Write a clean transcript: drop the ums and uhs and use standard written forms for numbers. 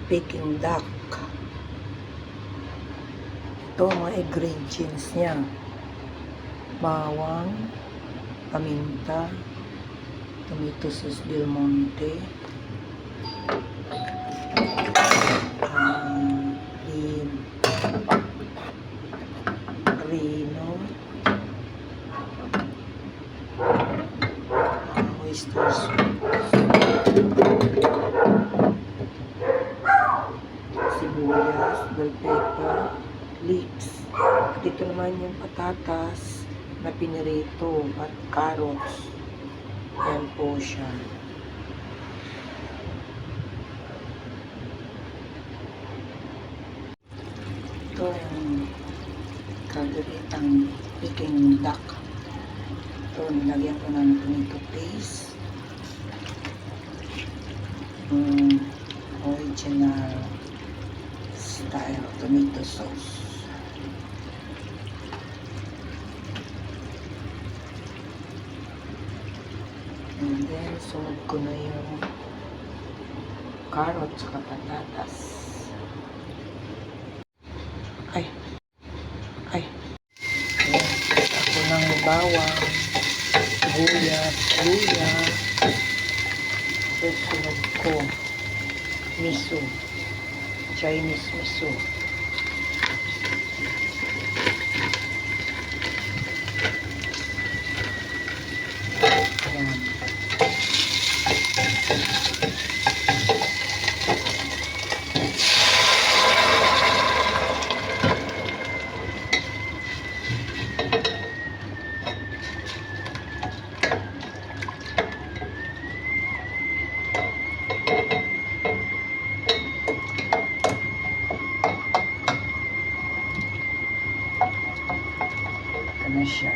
Peking duck. Ito mga ingredients niya. Bawang, paminta, tomato sauce del monte, rino, oyster sauce, sibuyas, bell pepper, leeks. At ito naman yung patatas na pinirito at carrots. Ayan po siya. Ito yung kagaritang Peking duck. Ito, nilagyan ko ng tomato paste. Original style tomato sauce. And then, sunod ko na yung carrots at patatas. Ay. Ayan, ako ng bawang, sibuyas, luya. Then, sunod ko miso. Chinese miso. Ayan. Ito na siya.